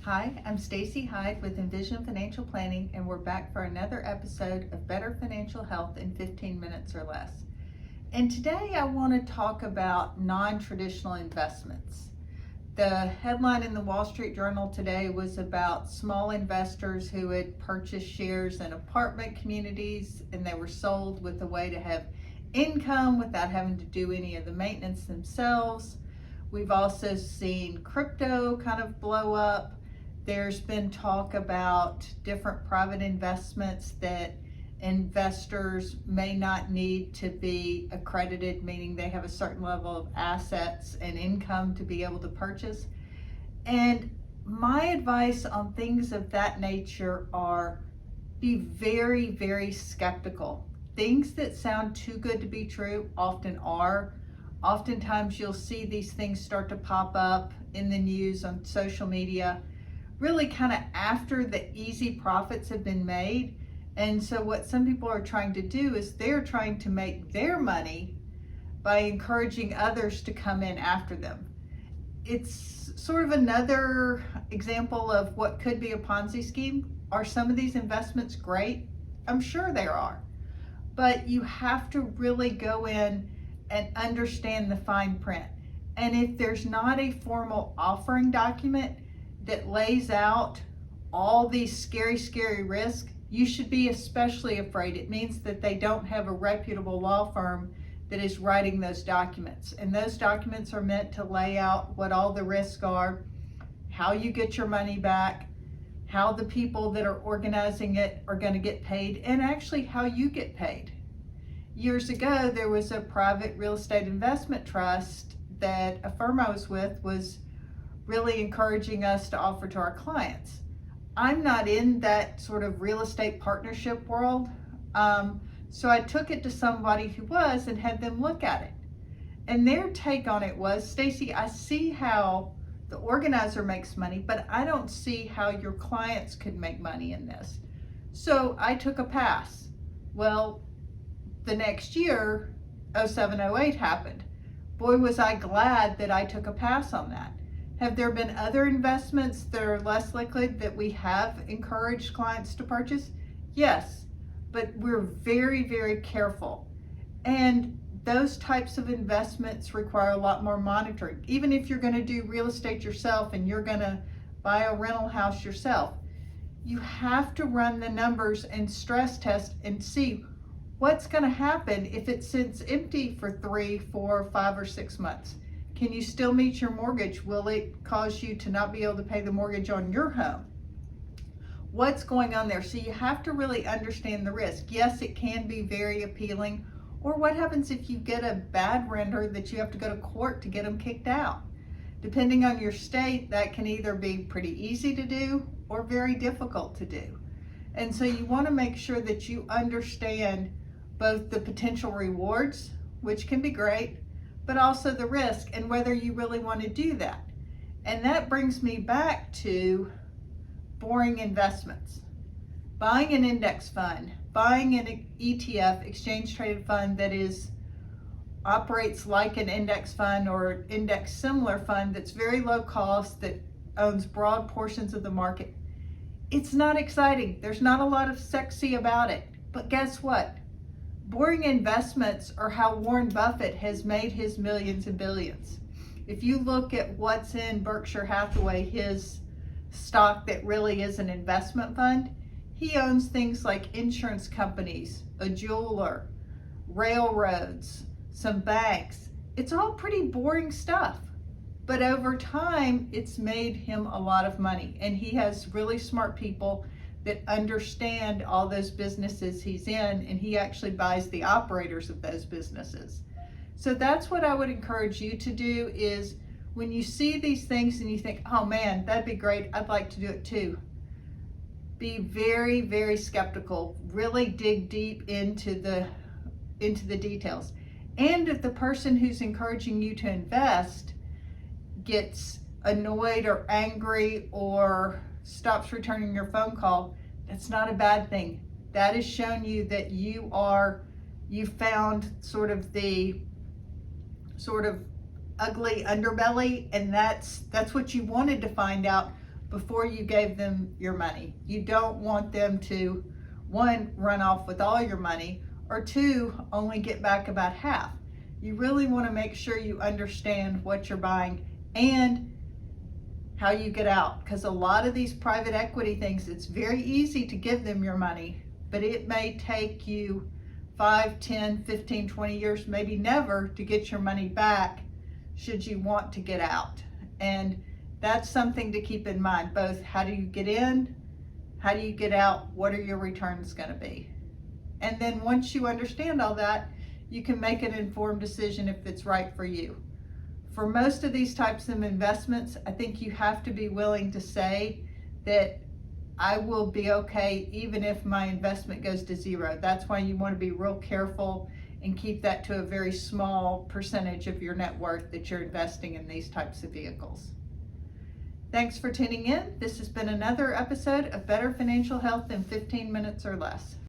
Hi, I'm Stacey Hyde with Envision Financial Planning, and we're back for another episode of Better Financial Health in 15 minutes or less. And today I want to talk about non-traditional investments. The headline in the Wall Street Journal today was about small investors who had purchased shares in apartment communities, and they were sold with a way to have income without having to do any of the maintenance themselves. We've also seen crypto kind of blow up. There's been talk about different private investments that investors may not need to be accredited, meaning they have a certain level of assets and income to be able to purchase. And my advice on things of that nature are be very, very skeptical. Things that sound too good to be true often are. Oftentimes you'll see these things start to pop up in the news on social media really kind of after the easy profits have been made. And so what some people are trying to do is they're trying to make their money by encouraging others to come in after them. It's sort of another example of what could be a Ponzi scheme. Are some of these investments great? I'm sure there are. But you have to really go in and understand the fine print. And if there's not a formal offering document that lays out all these scary risks, you should be especially afraid. It means that they don't have a reputable law firm that is writing those documents. And those documents are meant to lay out what all the risks are, how you get your money back, how the people that are organizing it are going to get paid, and actually how you get paid. Years ago, there was a private real estate investment trust that a firm I was with was really encouraging us to offer to our clients. I'm not in that sort of real estate partnership world, so I took it to somebody who was and had them look at it. And their take on it was, Stacey, I see how the organizer makes money, but I don't see how your clients could make money in this. So I took a pass. Well, the next year, 07-08 happened. Boy, was I glad that I took a pass on that. Have there been other investments that are less liquid that we have encouraged clients to purchase? Yes, but we're very careful. And those types of investments require a lot more monitoring. Even if you're going to do real estate yourself and you're going to buy a rental house yourself, you have to run the numbers and stress test and see what's going to happen if it sits empty for 3, 4, 5, or 6 months. Can you still meet your mortgage? Will it cause you to not be able to pay the mortgage on your home? What's going on there? So you have to really understand the risk. Yes, it can be very appealing. Or what happens if you get a bad renter that you have to go to court to get them kicked out? Depending on your state, that can either be pretty easy to do or very difficult to do. And so you want to make sure that you understand both the potential rewards, which can be great, but also the risk and whether you really want to do that. And that brings me back to boring investments. Buying an index fund, buying an ETF, exchange traded fund that operates like an index fund or index similar fund that's very low cost, that owns broad portions of the market. It's not exciting. There's not a lot of sexy about it. But guess what? Boring investments are how Warren Buffett has made his millions and billions. If you look at what's in Berkshire Hathaway, his stock that really is an investment fund, he owns things like insurance companies, a jeweler, railroads, some banks. It's all pretty boring stuff. But over time, it's made him a lot of money. And he has really smart people that understand all those businesses he's in, and he actually buys the operators of those businesses. So that's what I would encourage you to do, is when you see these things and you think, oh man, that'd be great, I'd like to do it too. Be very skeptical. Really dig deep into the details. And if the person who's encouraging you to invest gets annoyed or angry or stops returning your phone call, that's not a bad thing. That has shown you that you found sort of the ugly underbelly, and that's what you wanted to find out before you gave them your money. You don't want them to, one, run off with all your money, or two, only get back about half. You really want to make sure you understand what you're buying and how you get out, because a lot of these private equity things, it's very easy to give them your money, but it may take you 5, 10, 15, 20 years, maybe never, to get your money back should you want to get out. And that's something to keep in mind, both how do you get in, how do you get out, what are your returns going to be. And then once you understand all that, you can make an informed decision if it's right for you. For most of these types of investments, I think you have to be willing to say that I will be okay even if my investment goes to zero. That's why you want to be real careful and keep that to a very small percentage of your net worth that you're investing in these types of vehicles. Thanks for tuning in. This has been another episode of Better Financial Health in 15 Minutes or Less.